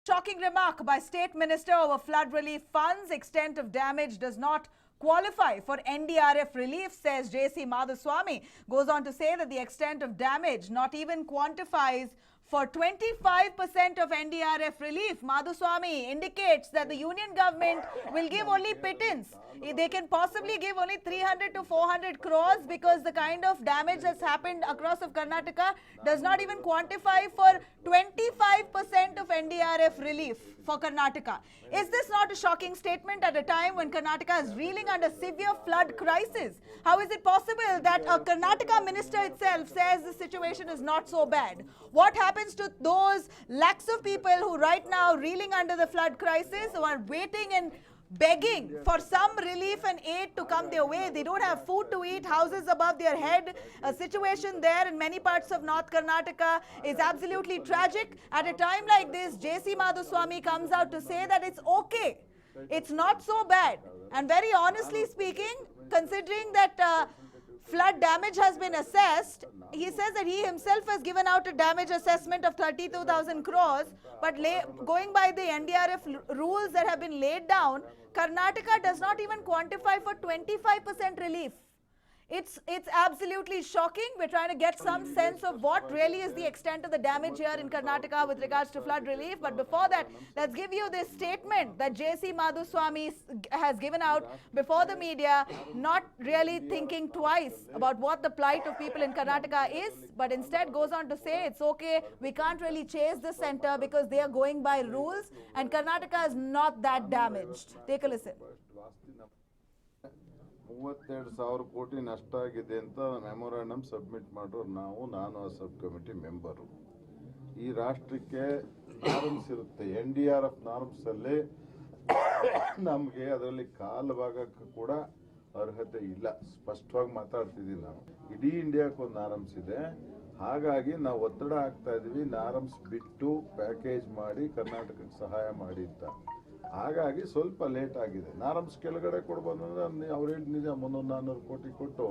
Shocking remark by State Minister over flood relief funds. Extent of damage does not qualify for NDRF relief, says JC Madhuswamy. Goes on to say that the extent of damage not even quantifies for 25% of NDRF relief. Madhuswamy indicates that the union government will give only pittance. They can possibly give only 300 to 400 crores because the kind of damage that's happened across of Karnataka does not even quantify for 25% of NDRF relief for Karnataka. Is this not a shocking statement at a time when Karnataka is reeling under severe flood crisis? How is it possible that a Karnataka minister itself says the situation is not so bad? What happens to those lakhs of people who right now reeling under the flood crisis, who are waiting and begging for some relief and aid to come their way? They don't have food to eat, houses above their head. A situation there in many parts of North Karnataka is absolutely tragic. At a time like this, JC Madhuswamy comes out to say that it's okay. It's not so bad. And very honestly speaking, considering that flood damage has been assessed, he says that he himself has given out a damage assessment of 32,000 crores, but going by the NDRF rules that have been laid down, Karnataka does not even quantify for 25% relief. It's absolutely shocking. We're trying to get some sense of what really is the extent of the damage here in Karnataka with regards to flood relief. But before that, let's give you this statement that JC Madhuswamy has given out before the media, not really thinking twice about what the plight of people in Karnataka is, but instead goes on to say it's okay, we can't really chase the center because they are going by rules and Karnataka is not that damaged. Take a listen. 32,000 ಕೋಟಿ ನಷ್ಟ ಆಗಿದೆ ಅಂತ memorandum submit ಮಾಡೋರು ನಾನು ಆ sub committee member. ಈ ರಾಷ್ಟ್ರಕ್ಕೆ norms ಇರುತ್ತೆ. NDRF ನಾರ್ಮ್ಸ್ ಅಲ್ಲಿ ನಮಗೆ ಅದರಲ್ಲಿ ಕಾಲು ಭಾಗಕ್ಕೆ ಕೂಡ ಅರ್ಹತೆ ಇಲ್ಲ. ಸ್ಪಷ್ಟವಾಗಿ ಮಾತಾಡ್ತಿದ್ದೀನಿ ನಾನು. ಇಡೀ ಇಂಡಿಯಾಕ್ಕೆ ಒಂದು ನಾರ್ಮ್ಸ್ ಇದೆ. ಹಾಗಾಗಿ ನಾವು ಒತ್ತಡ ಹಾಕ್ತಾ ಇದೀವಿ, ನಾರ್ಮ್ಸ್ ಬಿಟ್ಟು ಪ್ಯಾಕೇಜ್ ಮಾಡಿ ಕರ್ನಾಟಕಕ್ಕೆ ಸಹಾಯ ಮಾಡಿ ಅಂತ. ಹಾಗಾಗಿ ಸ್ವಲ್ಪ ಲೇಟ್ ಆಗಿದೆ. ನಾರ್ಮ್ಸ್ ಕೆಳಗಡೆ ಕೊಡ್ಬೋದು ಅಂದ್ರೆ ಅವ್ರು ಹೇಳಿದ ನಿಜ, 300-400 ಕೋಟಿ ಕೊಟ್ಟು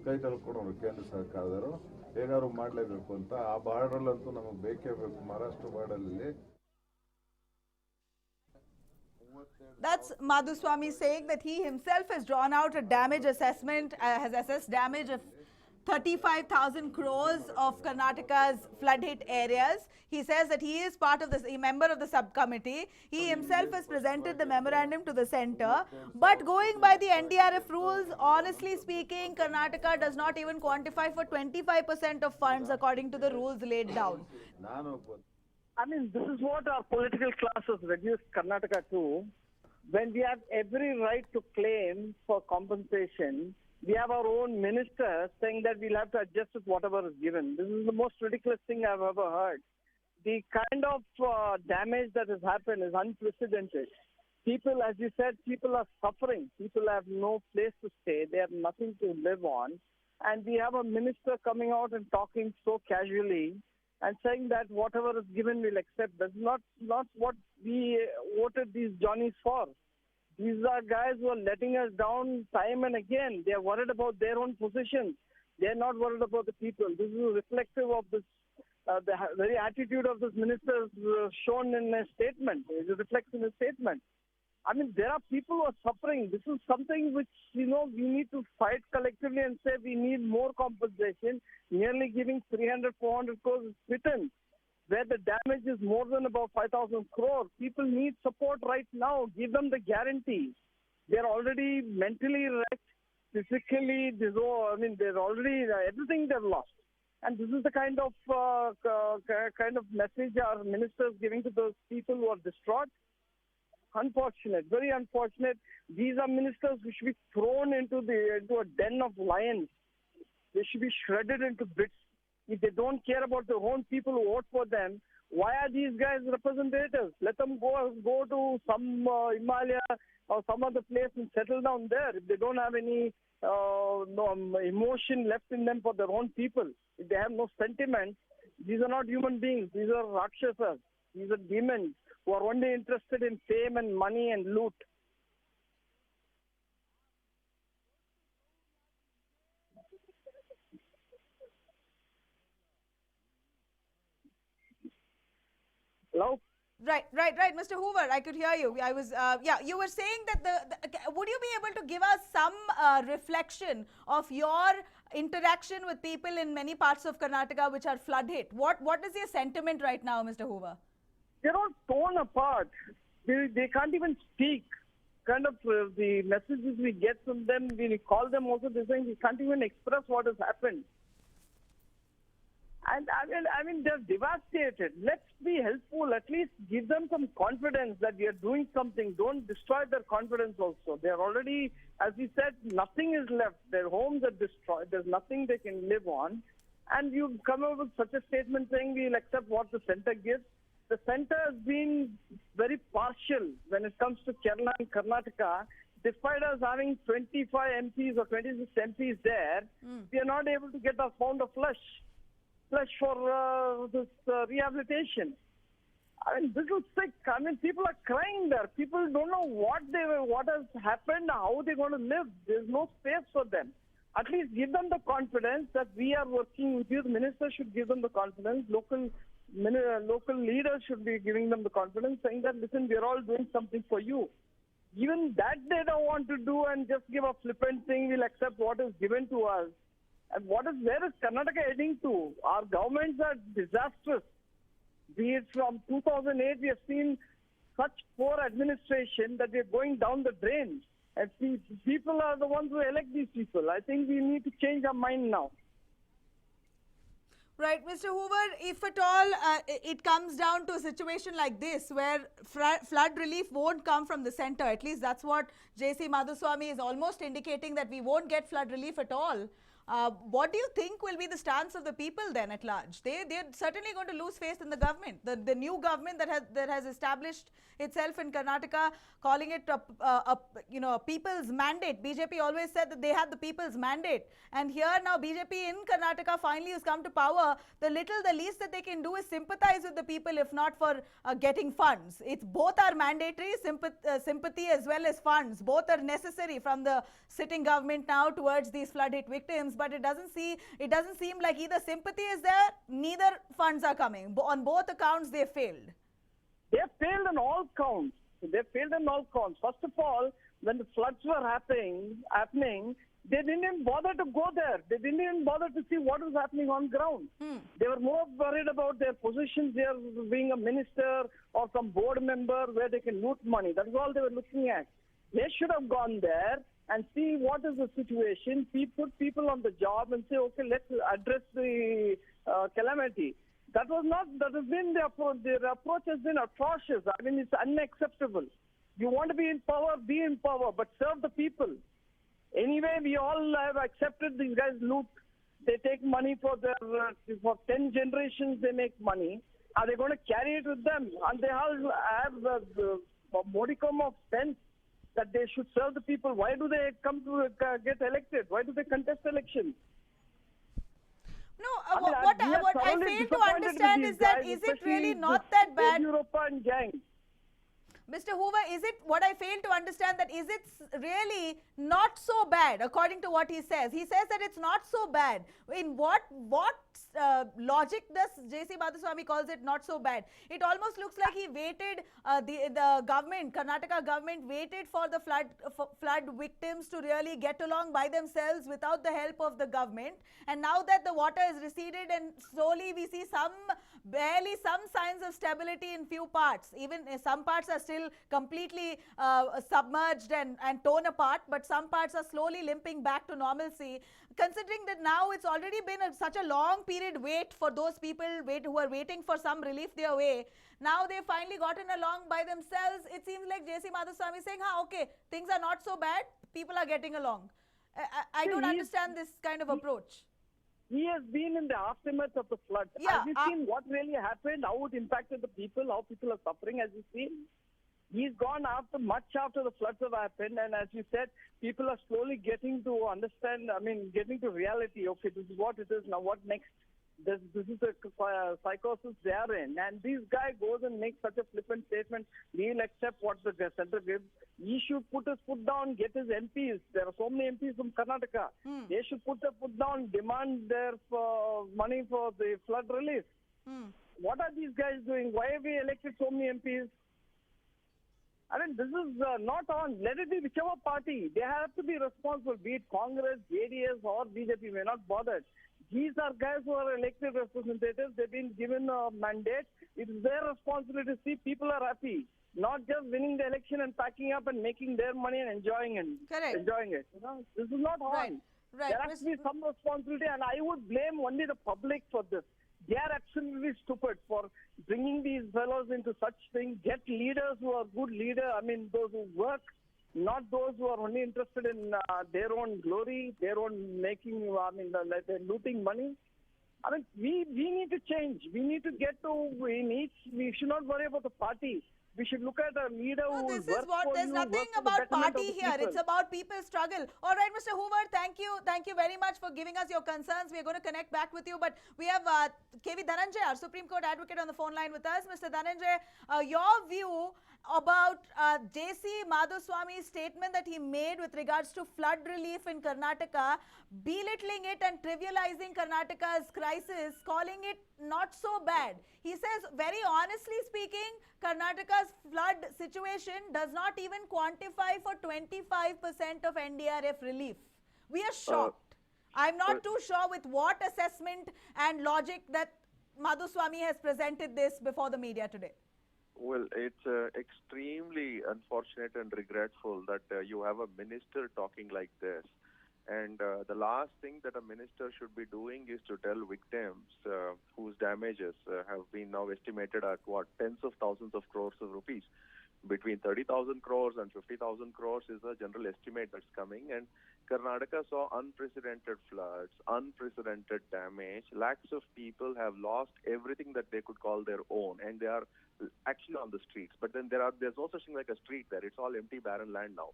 ಕೈ ತಳ್ಕೊಳೋರು ಕೇಂದ್ರ ಸರ್ಕಾರದವರು ಹೇಗಾದ್ರು ಮಾಡಲೇಬೇಕು ಅಂತ. ಆ ಬಾರ್ಡರ್ಲಂತೂ ನಮಗೆ ಬೇಕೇ ಬೇಕು, Maharashtra ಬಾರ್ಡರಲ್ಲಿ. That's Madhuswamy saying that he himself has drawn out a damage assessment, has assessed damage of 35,000 crores of Karnataka's flood-hit areas. He says that he is part of this, a member of the subcommittee. He himself has presented the memorandum to the center. But going by the NDRF rules, honestly speaking, Karnataka does not even quantify for 25% of funds according to the rules laid down. I mean, this is what our political class has reduced Karnataka to. When we have every right to claim for compensation, we have our own minister saying that we'll have to adjust with whatever is given. This is the most ridiculous thing I've ever heard. The kind of damage that has happened is unprecedented. People, as you said, people are suffering. People have no place to stay. They have nothing to live on. And we have a minister coming out and talking so casually and saying that whatever is given we'll accept. That's not what we voted these Johnnies for. These are guys who are letting us down time and again. They are worried about their own positions. They are not worried about the people. This is reflective of this, the very attitude of this minister shown in a statement. It reflects in a statement. I mean, there are people who are suffering. This is something which, we need to fight collectively and say we need more compensation. Nearly giving 300-400 crores is pittance, where the damage is more than about 5,000 crores. People need support right now. Give them the guarantee. They're already mentally wrecked, physically, they're already, everything they've lost. And this is the kind of message our minister is giving to those people who are distraught. Unfortunate, very unfortunate. These are ministers who should be thrown into a den of lions. They should be shredded into bits. If they don't care about their own people who vote for them, why are these guys representatives? Let them go to some Himalaya or some other place and settle down there. If they don't have any emotion left in them for their own people, if they have no sentiment, these are not human beings. These are rakshasas. These are demons who are only interested in fame and money and loot. Hello? Right, Mr. Hoover, I could hear you. I was, yeah, you were saying that would you be able to give us some reflection of your interaction with people in many parts of Karnataka which are flood hit? What is your sentiment right now, Mr. Hoover? They're all torn apart. They can't even speak. Kind of the messages we get from them, we call them also, they're saying we can't even express what has happened. And I mean, they're devastated. Let's be helpful. At least give them some confidence that we are doing something. Don't destroy their confidence also. They're already, as we said, nothing is left. Their homes are destroyed. There's nothing they can live on. And you come up with such a statement saying we'll accept what the center gives. The center has been very partial when it comes to Kerala and Karnataka. Despite us having 25 MPs or 26 MPs there, we are not able to get a pound of flesh for this rehabilitation. I mean, this is sick. I mean, people are crying there. People don't know what has happened, how they're going to live. There's no space for them. At least give them the confidence that we are working with you. The minister should give them the confidence. Local leaders should be giving them the confidence, saying that, listen, we're all doing something for you. Even that they don't want to do and just give a flippant thing, we'll accept what is given to us. And where is Karnataka heading to? Our governments are disastrous. Be it from 2008, we have seen such poor administration that we're going down the drain. And people are the ones who elect these people. I think we need to change our mind now. Right, Mr. Hoover, if at all it comes down to a situation like this where flood relief won't come from the center, at least that's what JC Madhuswamy is almost indicating, that we won't get flood relief at all. What do you think will be the stance of the people then at large? They're certainly going to lose faith in the government, the new government that has established itself in Karnataka, calling it a people's mandate. BJP always said that they had the people's mandate, and here now BJP in Karnataka finally has come to power. The least that they can do is sympathize with the people, if not for getting funds. It's both are mandatory, sympathy as well as funds. Both are necessary from the sitting government now towards these flood hit victims. But it doesn't seem like either sympathy is there, neither funds are coming. On both accounts, they failed. They failed on all counts. First of all, when the floods were happening, they didn't even bother to go there. They didn't even bother to see what was happening on ground. They were more worried about their positions there, being a minister or some board member where they can loot money. That's all they were looking at. They should have gone there and see what is the situation, put people on the job and say, okay, let's address the calamity. That has been their approach. Their approach has been atrocious. I mean, it's unacceptable. You want to be in power, but serve the people. Anyway, we all have accepted these guys loot. They take money for 10 generations, they make money. Are they going to carry it with them? And they have a modicum of sense that they should serve the people. Why do they come to get elected? Why do they contest elections? No, what I fail to understand is that, is it really not that bad? European gang. Mr. Hoover, what I fail to understand, that is it really not so bad according to what he says? He says that it's not so bad. In what logic does JC Madhuswamy calls it not so bad? It almost looks like he waited, the government, Karnataka government waited for the flood victims to really get along by themselves without the help of the government. And now that the water is receded and slowly we see barely some signs of stability in few parts. Even some parts are still completely submerged and torn apart, but some parts are slowly limping back to normalcy. Considering that now it's already been such a long period wait for those people who are waiting for some relief their way. Now they've finally gotten along by themselves. It seems like JC Madhuswamy is saying, okay, things are not so bad, people are getting along. I don't understand this kind of approach. He has been in the aftermath of the flood. Yeah, have you seen what really happened, how it impacted the people, how people are suffering, as you see? He's gone much after the floods have happened, and as you said, people are slowly getting to understand, getting to reality. Okay, this is what it is, now what next? This is the psychosis they are in. And this guy goes and makes such a flippant statement, we'll accept what the center gives. He should put his foot down, get his MPs. There are so many MPs from Karnataka. They should put their foot down, demand their money for the flood relief. What are these guys doing? Why have we elected so many MPs? I mean, this is not on. Let it be whichever party. They have to be responsible, be it Congress, JDS, or BJP. We're not bothered. These are guys who are elected representatives. They've been given a mandate. It is their responsibility to see people are happy, not just winning the election and packing up and making their money and enjoying it. Correct. Enjoying it. You know, this is not on. Right. Right. There has to be some responsibility, and I would blame only the public for this. They are absolutely stupid for bringing these fellows into such things. Get leaders who are good leaders. I mean, those who work, not those who are only interested in their own glory, their own making. I mean, they're looting money. I mean, we need to change. We need to get to. We should not worry about the party. We should look at a leader who This will is what, work there's for you, nothing work for the about betterment of party the here. people. It's about people's struggle. All right, Mr. Hoover, thank you. Thank you very much for giving us your concerns. We're going to connect back with you. But we have KV Dhananjay, our Supreme Court advocate, on the phone line with us. Mr. Dhananjay, your view about JC Madhuswamy's statement that he made with regards to flood relief in Karnataka, belittling it and trivializing Karnataka's crisis, calling it not so bad. He says, very honestly speaking, Karnataka's flood situation does not even quantify for 25% of NDRF relief. We are shocked. I'm not too sure with what assessment and logic that Madhuswamy has presented this before the media today. Well, it's extremely unfortunate and regretful that you have a minister talking like this. And the last thing that a minister should be doing is to tell victims whose damages have been now estimated at tens of thousands of crores of rupees. Between 30,000 crores and 50,000 crores is the general estimate that's coming. And Karnataka saw unprecedented floods, unprecedented damage. Lakhs of people have lost everything that they could call their own, and they are actually on the streets. But then there's no such thing like a street there. It's all empty, barren land now.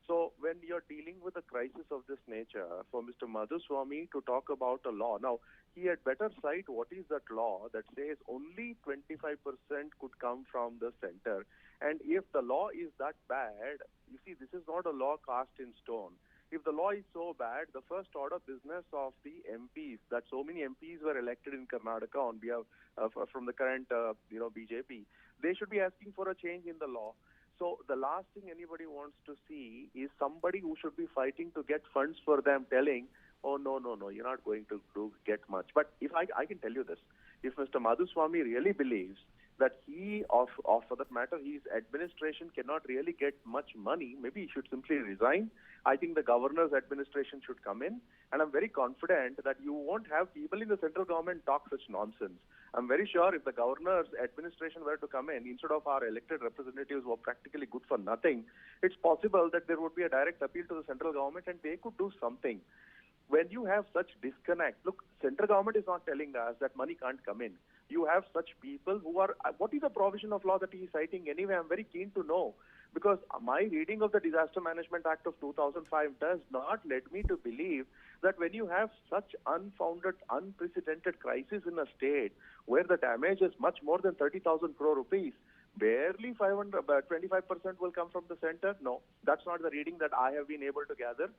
So when you're dealing with a crisis of this nature, for Mr. Madhuswamy to talk about a law, now he had better cite what is that law that says only 25% could come from the center. And if the law is that bad, you see, this is not a law cast in stone. If the law is so bad, the first order business of the MPs, that so many MPs were elected in Karnataka on behalf from the current BJP, they should be asking for a change in the law. So the last thing anybody wants to see is somebody who should be fighting to get funds for them telling, oh, no, you're not going to get much. But if I can tell you this, if Mr. Madhuswamy really believes that he, or for that matter, his administration cannot really get much money, maybe he should simply resign. I think the governor's administration should come in, and I'm very confident that you won't have people in the central government talk such nonsense. I'm very sure if the governor's administration were to come in, instead of our elected representatives who are practically good for nothing, it's possible that there would be a direct appeal to the central government and they could do something. When you have such disconnect, look, central government is not telling us that money can't come in. You have such people who are, what is the provision of law that he is citing anyway? I'm very keen to know, because my reading of the Disaster Management Act of 2005 does not lead me to believe that when you have such unfounded, unprecedented crisis in a state where the damage is much more than 30,000 crore rupees, barely 25% will come from the center. No, that's not the reading that I have been able to gather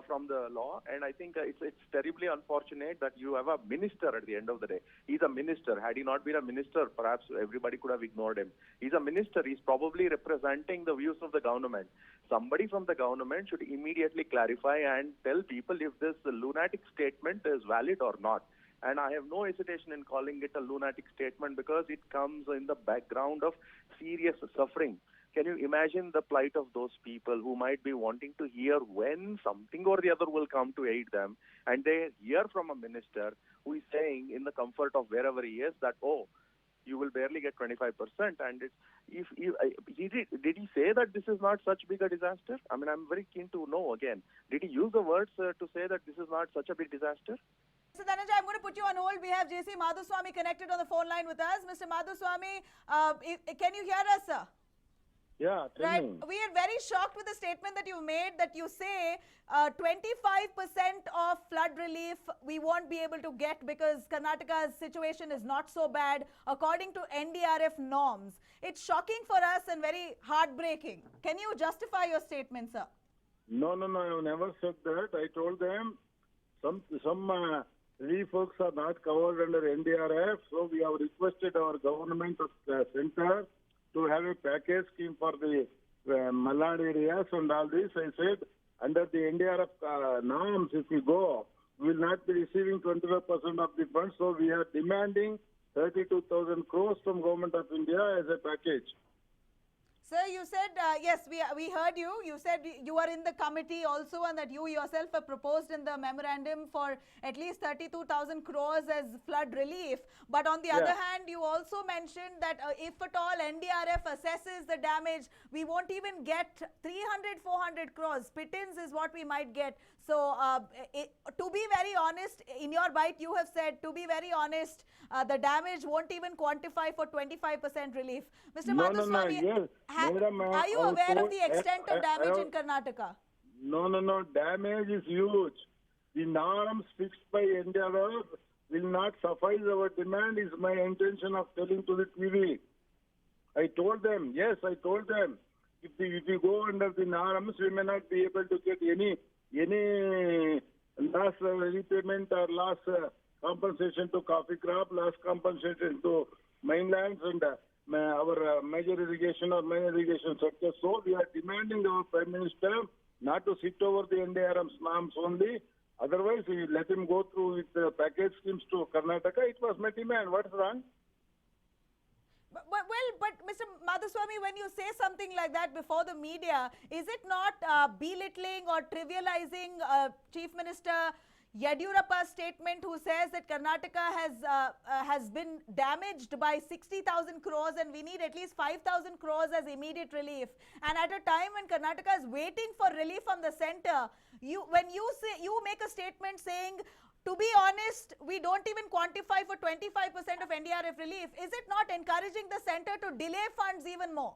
from the law. And I think it's terribly unfortunate that you have a minister at the end of the day. He's a minister. Had he not been a minister, perhaps everybody could have ignored him. He's a minister. He's probably representing the views of the government. Somebody from the government should immediately clarify and tell people if this lunatic statement is valid or not. And I have no hesitation in calling it a lunatic statement because it comes in the background of serious suffering. Can you imagine the plight of those people who might be wanting to hear when something or the other will come to aid them, and they hear from a minister who is saying in the comfort of wherever he is that, oh, you will barely get 25%. And did he say that this is not such big a disaster? I mean, I'm very keen to know again. Did he use the words to say that this is not such a big disaster? Mr. Dhananjay, I'm going to put you on hold. We have JC Madhuswamy connected on the phone line with us. Mr. Madhuswamy, can you hear us, sir? Yeah, tell me. We are very shocked with the statement that you made, that you say 25% of flood relief we won't be able to get because Karnataka's situation is not so bad according to NDRF norms. It's shocking for us and very heartbreaking. Can you justify your statement, sir? No, I've never said that. I told them some relief works are not covered under NDRF, so we have requested our government of the center to have a package scheme for the Malad areas and all this. I said, under the NDRF norms, if we go, we will not be receiving 25% of the funds, so we are demanding 32,000 crores from Government of India as a package. Sir, you said, yes, we heard you. You said you were in the committee also and that you yourself have proposed in the memorandum for at least 32,000 crores as flood relief. But on the other hand, you also mentioned that if at all NDRF assesses the damage, we won't even get 300, 400 crores. Pittance is what we might get. So, to be very honest, in your bite, you have said, to be very honest, the damage won't even quantify for 25% relief. Mr. Madhuswamy, yes. are you aware of the extent of damage in Karnataka? No. Damage is huge. The norms fixed by NDRF will not suffice our demand, is my intention of telling to the TV. I told them, yes, I told them, if we go under the norms, we may not be able to get any loss repayment or loss compensation to coffee crop, loss compensation to mainlands and our major irrigation or minor irrigation sector. So we are demanding our Prime Minister not to sit over the NDRF norms only. Otherwise, we let him go through with the package schemes to Karnataka. It was my demand. What's wrong? But Mr. Madhuswamy, when you say something like that before the media, is it not belittling or trivializing Chief Minister Yediyurappa's statement, who says that Karnataka has been damaged by 60,000 crores and we need at least 5,000 crores as immediate relief? And at a time when Karnataka is waiting for relief from the center, you make a statement saying, to be honest, we don't even quantify for 25% of NDRF relief. Is it not encouraging the center to delay funds even more?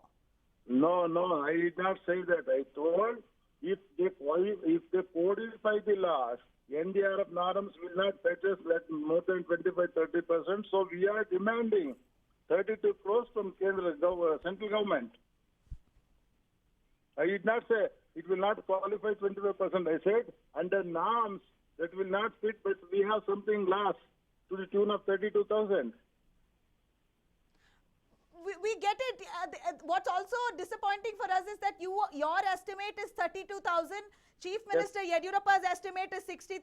No, I did not say that. I told if they codify the laws, NDRF norms will not fetch us more than 25-30%. So we are demanding 32 crores from central government. I did not say it will not qualify 25%. I said under norms that will not fit, but we have something lost to the tune of 32,000. We get it. What's also disappointing for us is that your estimate is 32,000. Chief Minister Yediyurappa's estimate is 60,000.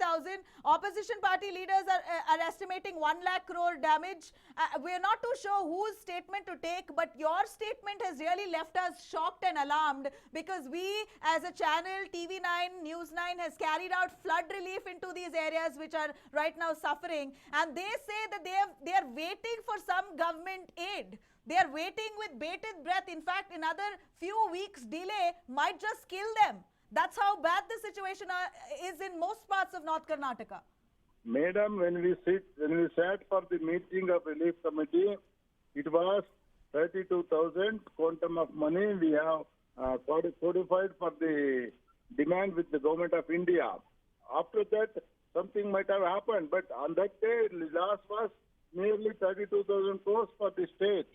Opposition party leaders are estimating 1 lakh crore damage. We're not too sure whose statement to take, but your statement has really left us shocked and alarmed, because we as a channel, TV9, News9, has carried out flood relief into these areas which are right now suffering, and they say that they are waiting for some government aid. They are waiting with bated breath. In fact, another few weeks delay might just kill them. That's how bad the situation is in most parts of North Karnataka. Madam, when we sat for the meeting of relief committee, it was 32,000 quantum of money we have codified for the demand with the Government of India. After that, something might have happened, but on that day, the loss was nearly 32,000 crores for the state.